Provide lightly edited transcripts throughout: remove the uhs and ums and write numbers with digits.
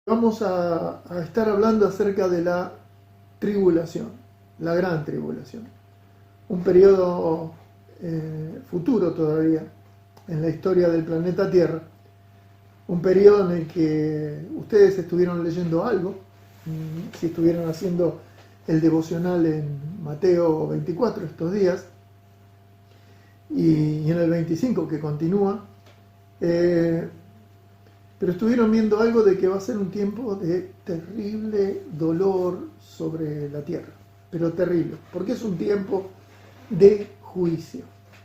Vamos a estar hablando acerca de la tribulación, la gran tribulación. Un periodo futuro todavía en la historia del planeta Tierra. Un periodo en el que ustedes estuvieron leyendo algo, si estuvieron haciendo el devocional en Mateo 24 estos días, y en el 25 que continúa, pero estuvieron viendo algo de que va a ser un tiempo de terrible dolor sobre la tierra, pero terrible, porque es un tiempo de juicio.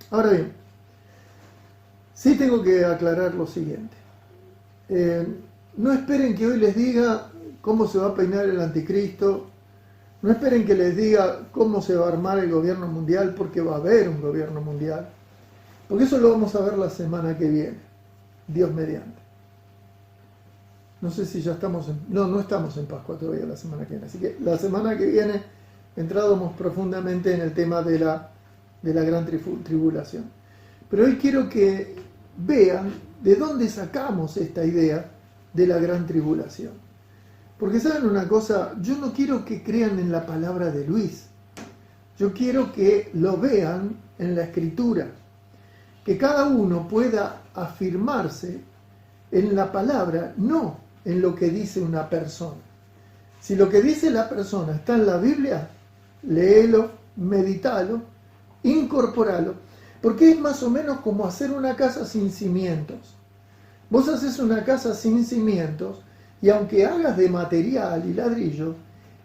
Ahora bien, sí tengo que aclarar lo siguiente. No esperen que hoy les diga cómo se va a peinar el anticristo, no esperen que les diga cómo se va a armar el gobierno mundial, porque va a haber un gobierno mundial, porque eso lo vamos a ver la semana que viene, Dios mediante. No sé si ya estamos no estamos en Pascua todavía la semana que viene, así que la semana que viene entramos profundamente en el tema de la gran tribulación. Pero hoy quiero que vean de dónde sacamos esta idea de la gran tribulación. Porque saben una cosa, yo no quiero que crean en la palabra de Luis, yo quiero que lo vean en la Escritura, que cada uno pueda afirmarse en la palabra, no en lo que dice una persona. Si lo que dice la persona está en la Biblia, léelo, meditalo, incorporalo, porque es más o menos como hacer una casa sin cimientos. Vos haces una casa sin cimientos y aunque hagas de material y ladrillo,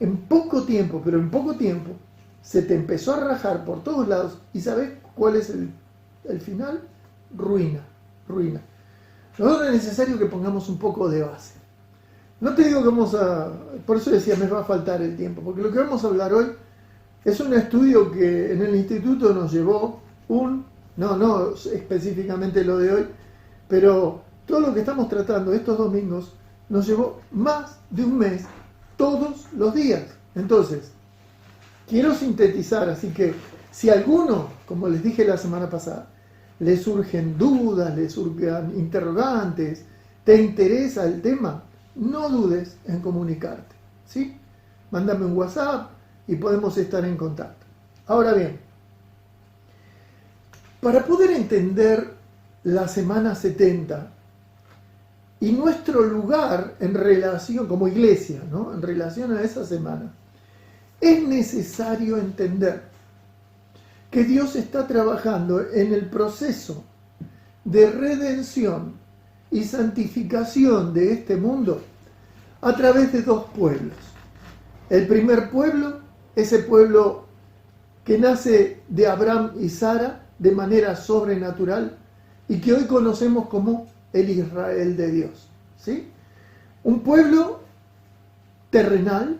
en poco tiempo, se te empezó a rajar por todos lados y ¿sabés cuál es el final? Ruina. Nosotros es necesario que pongamos un poco de base. No te digo que por eso decía, me va a faltar el tiempo, porque lo que vamos a hablar hoy es un estudio que en el instituto nos llevó no específicamente lo de hoy, pero todo lo que estamos tratando estos domingos nos llevó más de un mes, todos los días. Entonces, quiero sintetizar, así que si a alguno, como les dije la semana pasada, le surgen dudas, le surgen interrogantes, te interesa el tema, no dudes en comunicarte, ¿sí? Mándame un WhatsApp y podemos estar en contacto. Ahora bien, para poder entender la semana 70 y nuestro lugar en relación, como iglesia, ¿no? En relación a esa semana, es necesario entender que Dios está trabajando en el proceso de redención y santificación de este mundo a través de dos pueblos. El primer pueblo, ese pueblo que nace de Abraham y Sara de manera sobrenatural y que hoy conocemos como el Israel de Dios, ¿sí? Un pueblo terrenal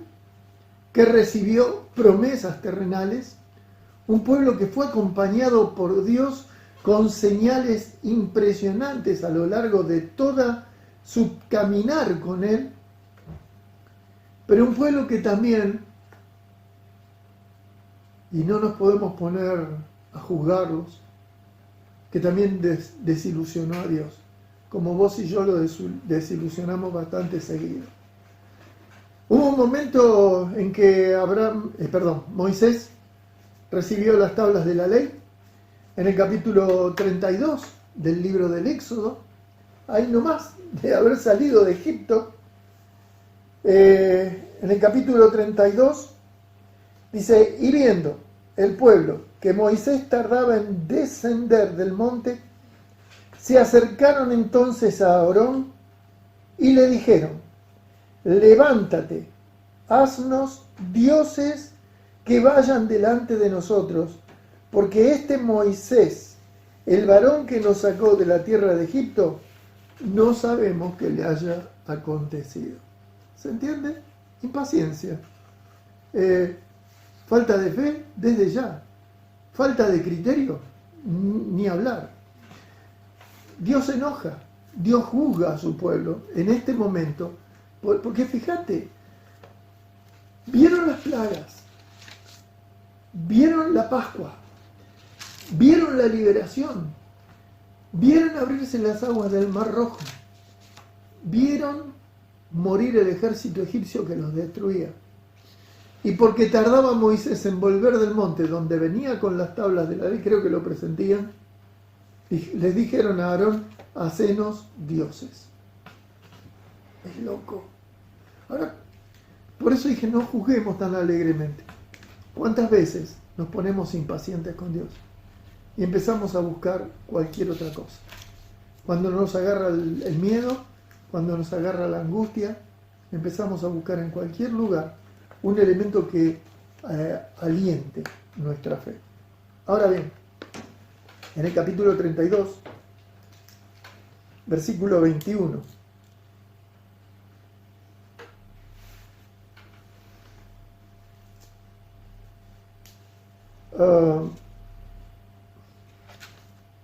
que recibió promesas terrenales, un pueblo que fue acompañado por Dios con señales impresionantes a lo largo de toda su caminar con Él, pero un pueblo que también, y no nos podemos poner a juzgarlos, que también desilusionó a Dios, como vos y yo lo desilusionamos bastante seguido. Hubo un momento en que Moisés recibió las tablas de la ley, en el capítulo 32 del libro del Éxodo, ahí nomás de haber salido de Egipto, en el capítulo 32, dice, y viendo el pueblo que Moisés tardaba en descender del monte, se acercaron entonces a Aarón y le dijeron, levántate, haznos dioses que vayan delante de nosotros, porque este Moisés, el varón que nos sacó de la tierra de Egipto, no sabemos qué le haya acontecido. ¿Se entiende? Impaciencia. Falta de fe desde ya. Falta de criterio, ni hablar. Dios se enoja, Dios juzga a su pueblo en este momento, porque fíjate, vieron las plagas, vieron la Pascua, vieron la liberación, vieron abrirse las aguas del Mar Rojo, vieron morir el ejército egipcio que los destruía. Y porque tardaba Moisés en volver del monte donde venía con las tablas de la ley, creo que lo presentían, les dijeron a Aarón: hacenos dioses. Es loco. Ahora, por eso dije, no juzguemos tan alegremente. ¿Cuántas veces nos ponemos impacientes con Dios y empezamos a buscar cualquier otra cosa? Cuando nos agarra el miedo, cuando nos agarra la angustia, empezamos a buscar en cualquier lugar un elemento que aliente nuestra fe. Ahora bien, en el capítulo 32, versículo 21,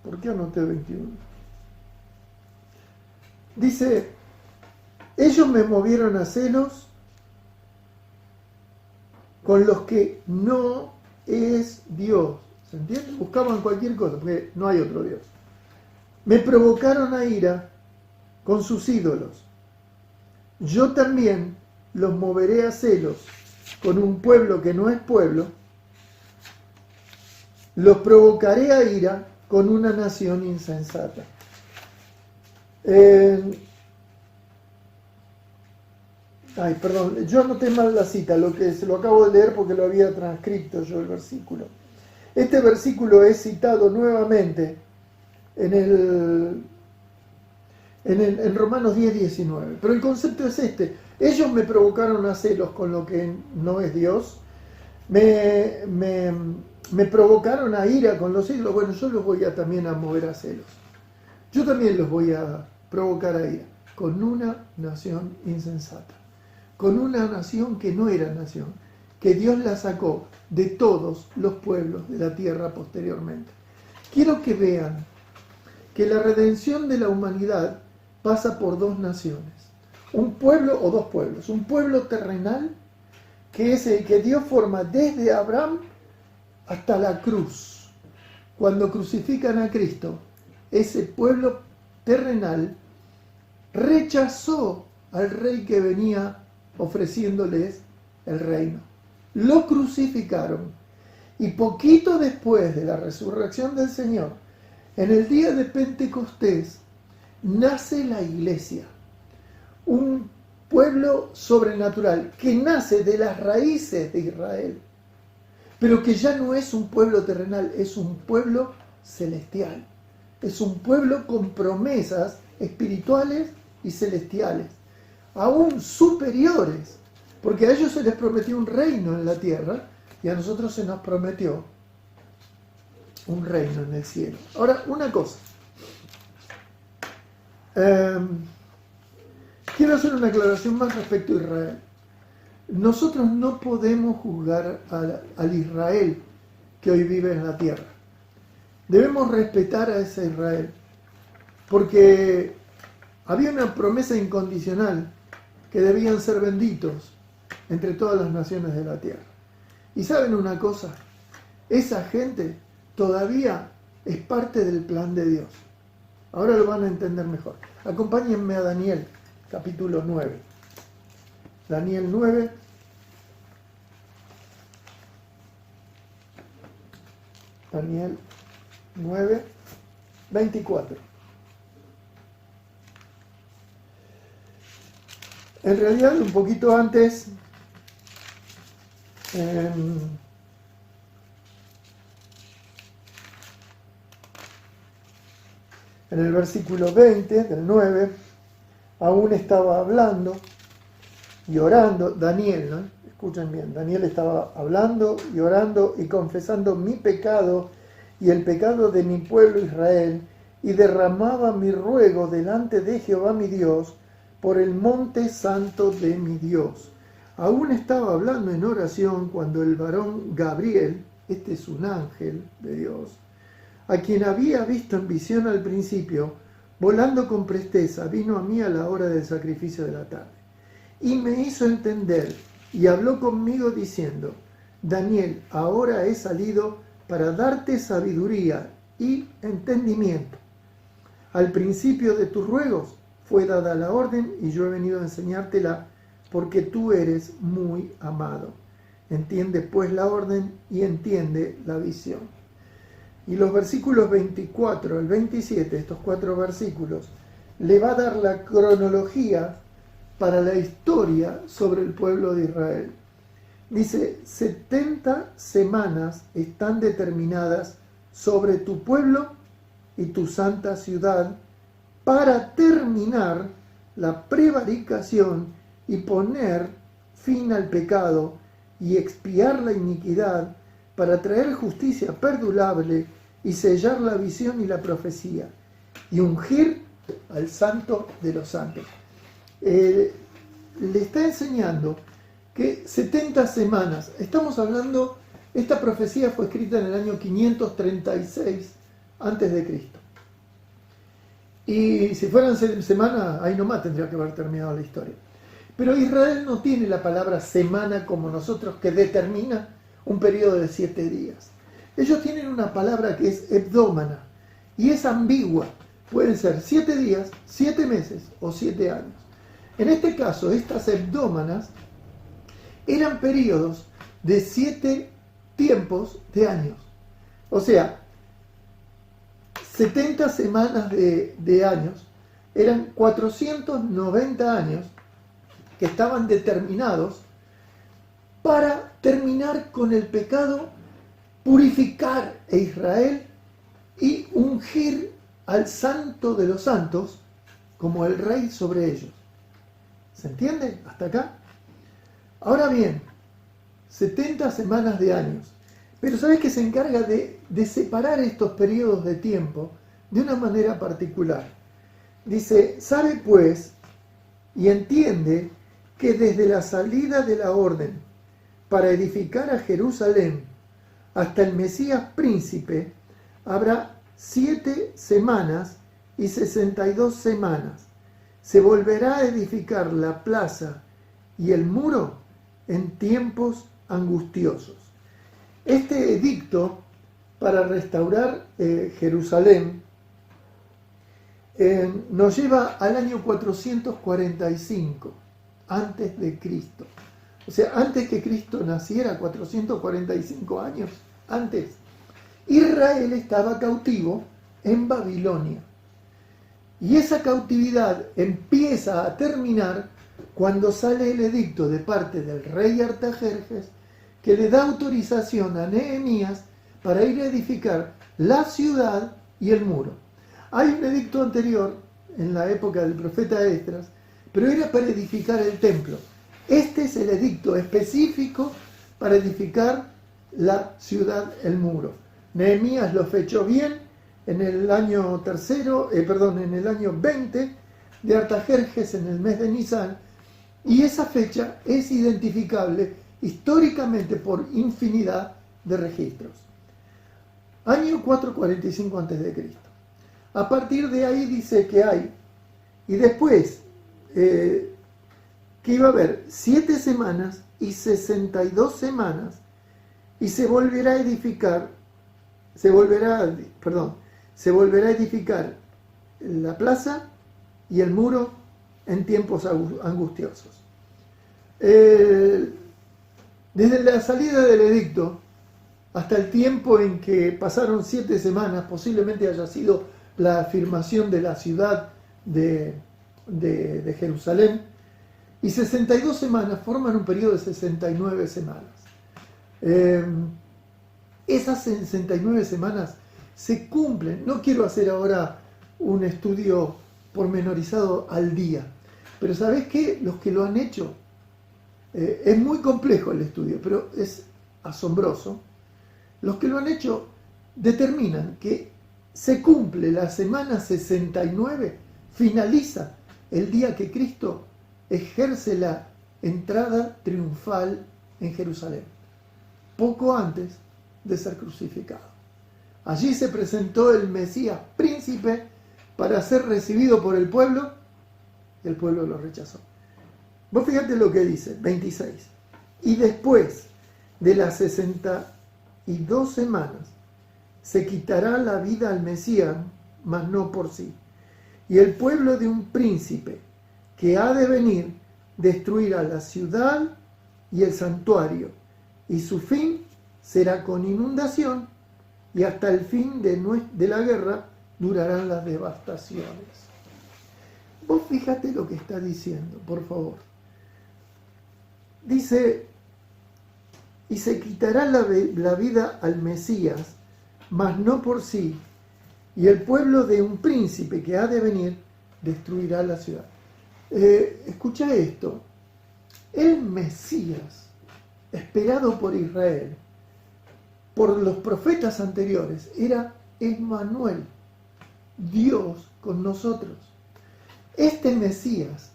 ¿por qué anoté 21? Dice: ellos me movieron a celos con los que no es Dios. ¿Se entiende? Buscaban cualquier cosa, porque no hay otro Dios. Me provocaron a ira con sus ídolos. Yo también los moveré a celos con un pueblo que no es pueblo. Los provocaré a ira con una nación insensata. Yo anoté mal la cita, se lo acabo de leer porque lo había transcrito yo el versículo. Este versículo es citado nuevamente en Romanos 10:19. Pero el concepto es este: ellos me provocaron a celos con lo que no es Dios, me provocaron a ira con los ídolos. Bueno, yo los voy también a mover a celos. Yo también los voy a provocar a ira con una nación insensata, con una nación que no era nación, que Dios la sacó de todos los pueblos de la tierra posteriormente. Quiero que vean que la redención de la humanidad pasa por dos naciones, un pueblo o dos pueblos, un pueblo terrenal, que es el que Dios forma desde Abraham hasta la cruz. Cuando crucifican a Cristo, ese pueblo terrenal rechazó al rey que venía ofreciéndoles el reino. Lo crucificaron, y poquito después de la resurrección del Señor, en el día de Pentecostés, nace la iglesia, un pueblo sobrenatural que nace de las raíces de Israel, pero que ya no es un pueblo terrenal, es un pueblo celestial, es un pueblo con promesas espirituales y celestiales, aún superiores, porque a ellos se les prometió un reino en la tierra y a nosotros se nos prometió un reino en el cielo. Ahora, una cosa, quiero hacer una aclaración más respecto a Israel. Nosotros no podemos juzgar al Israel que hoy vive en la tierra. Debemos respetar a ese Israel, porque había una promesa incondicional que debían ser benditos entre todas las naciones de la tierra. Y ¿saben una cosa? Esa gente todavía es parte del plan de Dios. Ahora lo van a entender mejor. Acompáñenme a Daniel, capítulo 9. Daniel 9. Daniel 9, 24. En realidad, un poquito antes, en el versículo 20 del 9, aún estaba hablando y orando, Daniel, ¿no? Escuchen bien, Daniel estaba hablando y orando y confesando mi pecado y el pecado de mi pueblo Israel, y derramaba mi ruego delante de Jehová mi Dios por el monte santo de mi Dios. Aún estaba hablando en oración cuando el varón Gabriel, este es un ángel de Dios, a quien había visto en visión al principio, volando con presteza, vino a mí a la hora del sacrificio de la tarde. Y me hizo entender y habló conmigo diciendo: Daniel, ahora he salido para darte sabiduría y entendimiento. Al principio de tus ruegos fue dada la orden y yo he venido a enseñártela porque tú eres muy amado. Entiende pues la orden y entiende la visión. Y los versículos 24 al 27, estos 4 versículos, le va a dar la cronología para la historia sobre el pueblo de Israel. Dice, 70 semanas están determinadas sobre tu pueblo y tu santa ciudad para terminar la prevaricación y poner fin al pecado y expiar la iniquidad, para traer justicia perdurable y sellar la visión y la profecía y ungir al santo de los santos. Le está enseñando que 70 semanas, estamos hablando, esta profecía fue escrita en el año 536 antes de Cristo. Y si fueran semanas, ahí nomás tendría que haber terminado la historia. Pero Israel no tiene la palabra semana como nosotros, que determina un periodo de 7 días. Ellos tienen una palabra que es hebdómana y es ambigua. Pueden ser 7 días, 7 meses o 7 años. En este caso, estas hebdómanas eran periodos de 7 tiempos de años. O sea, 70 semanas de años eran 490 años que estaban determinados para terminar con el pecado, purificar a Israel y ungir al santo de los santos como el rey sobre ellos. ¿Se entiende hasta acá? Ahora bien, 70 semanas de años. Pero ¿sabes que se encarga de separar estos periodos de tiempo de una manera particular? Dice, sabe pues y entiende que desde la salida de la orden para edificar a Jerusalén hasta el Mesías príncipe habrá 7 semanas y 62 semanas. Se volverá a edificar la plaza y el muro en tiempos angustiosos. Este edicto para restaurar Jerusalén nos lleva al año 445 antes de Cristo. O sea, antes que Cristo naciera, 445 años antes, Israel estaba cautivo en Babilonia. Y esa cautividad empieza a terminar cuando sale el edicto de parte del rey Artajerjes, que le da autorización a Nehemías para ir a edificar la ciudad y el muro. Hay un edicto anterior, en la época del profeta Esdras, pero era para edificar el templo. Este es el edicto específico para edificar la ciudad, el muro. Nehemías lo fechó bien en el año en el año 20 de Artajerjes, en el mes de Nisan, y esa fecha es identificable históricamente por infinidad de registros. Año 445 a.C. A partir de ahí dice que hay, y después que iba a haber 7 semanas y 62 semanas, y se volverá a edificar la plaza y el muro en tiempos angustiosos. Desde la salida del edicto hasta el tiempo en que pasaron 7 semanas, posiblemente haya sido la afirmación de la ciudad de Jerusalén, y 62 semanas forman un periodo de 69 semanas. Esas 69 semanas se cumplen. No quiero hacer ahora un estudio pormenorizado al día, pero ¿sabés qué? Los que lo han hecho, es muy complejo el estudio, pero es asombroso. Los que lo han hecho determinan que se cumple la semana 69, finaliza el día que Cristo ejerce la entrada triunfal en Jerusalén, poco antes de ser crucificado. Allí se presentó el Mesías príncipe para ser recibido por el pueblo, y el pueblo lo rechazó. Vos fíjate lo que dice, 26. Y después de las 62 semanas, se quitará la vida al Mesías, mas no por sí. y el pueblo de un príncipe que ha de venir destruirá la ciudad y el santuario, y su fin será con inundación, y hasta el fin de la guerra durarán las devastaciones. Vos fíjate lo que está diciendo, por favor. Dice, y se quitará la vida al Mesías, mas no por sí, y el pueblo de un príncipe que ha de venir destruirá la ciudad. Escucha esto, el Mesías, esperado por Israel, por los profetas anteriores, era Emmanuel, Dios con nosotros. Este Mesías,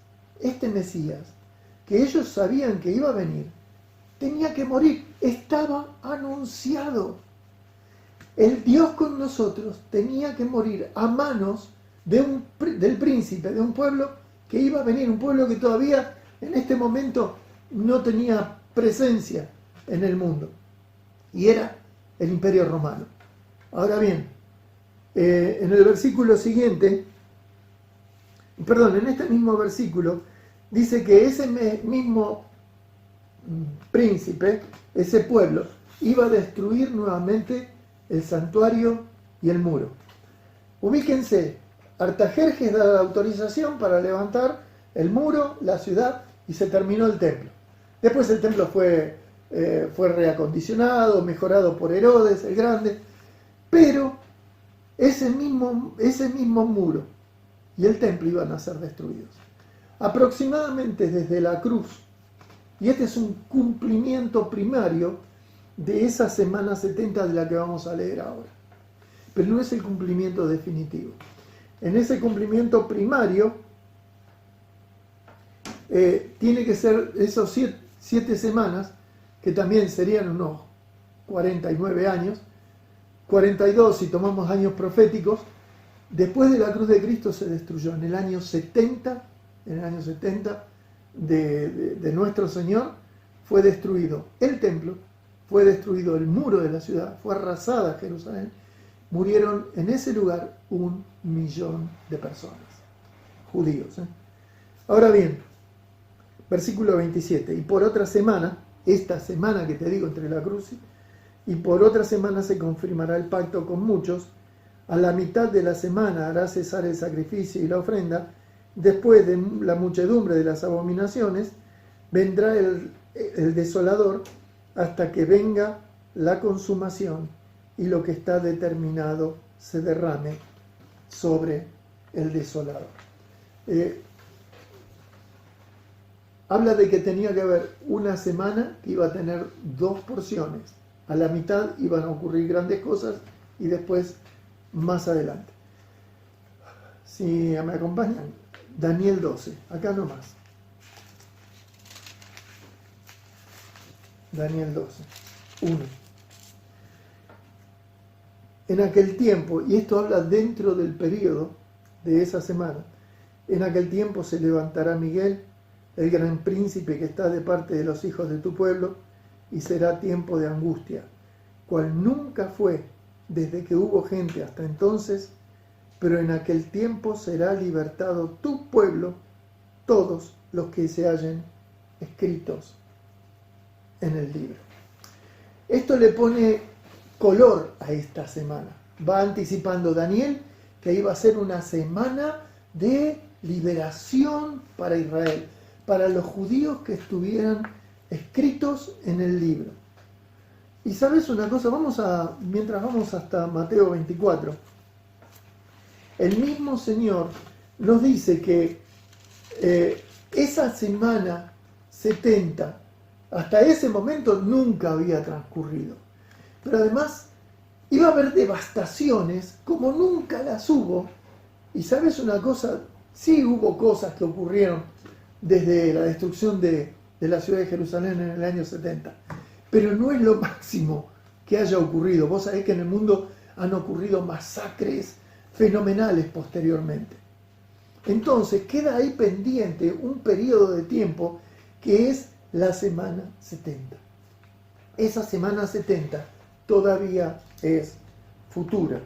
que ellos sabían que iba a venir, tenía que morir, estaba anunciado. El Dios con nosotros tenía que morir a manos del príncipe, de un pueblo que iba a venir, un pueblo que todavía en este momento no tenía presencia en el mundo, y era el Imperio Romano. Ahora bien, en el versículo siguiente, en este mismo versículo, dice que ese mismo príncipe, ese pueblo, iba a destruir nuevamente el santuario y el muro. Ubíquense, Artajerjes da la autorización para levantar el muro, la ciudad, y se terminó el templo. Después el templo fue reacondicionado, mejorado por Herodes el Grande, pero ese mismo muro y el templo iban a ser destruidos. Aproximadamente desde la cruz, y este es un cumplimiento primario de esa semana 70 de la que vamos a leer ahora, pero no es el cumplimiento definitivo. En ese cumplimiento primario tiene que ser esos 7 semanas, que también serían unos 49 años, 42 si tomamos años proféticos. Después de la cruz de Cristo se destruyó en el año 70, de nuestro Señor, fue destruido el templo, fue destruido el muro de la ciudad, fue arrasada Jerusalén, murieron en ese lugar 1 millón de personas, judíos. Ahora bien, versículo 27, y por otra semana, esta semana que te digo entre la cruz, y por otra semana se confirmará el pacto con muchos, a la mitad de la semana hará cesar el sacrificio y la ofrenda, después de la muchedumbre de las abominaciones, vendrá el desolador hasta que venga la consumación y lo que está determinado se derrame sobre el desolador. Habla de que tenía que haber una semana que iba a tener 2 porciones. A la mitad iban a ocurrir grandes cosas y después más adelante. Si me acompañan, Daniel 12, acá nomás. Daniel 12, 1. En aquel tiempo, y esto habla dentro del periodo de esa semana, en aquel tiempo se levantará Miguel, el gran príncipe que está de parte de los hijos de tu pueblo, y será tiempo de angustia, cual nunca fue desde que hubo gente hasta entonces, pero en aquel tiempo será libertado tu pueblo, todos los que se hallen escritos en el libro. Esto le pone color a esta semana. Va anticipando Daniel que iba a ser una semana de liberación para Israel, para los judíos que estuvieran escritos en el libro. Y sabes una cosa, mientras vamos hasta Mateo 24, el mismo Señor nos dice que esa semana 70, hasta ese momento nunca había transcurrido. Pero además iba a haber devastaciones como nunca las hubo. Y sabes una cosa, sí hubo cosas que ocurrieron desde la destrucción de la ciudad de Jerusalén en el año 70. Pero no es lo máximo que haya ocurrido. Vos sabés que en el mundo han ocurrido masacres fenomenales posteriormente. Entonces queda ahí pendiente un periodo de tiempo que es la semana 70. Esa semana 70 todavía es futura.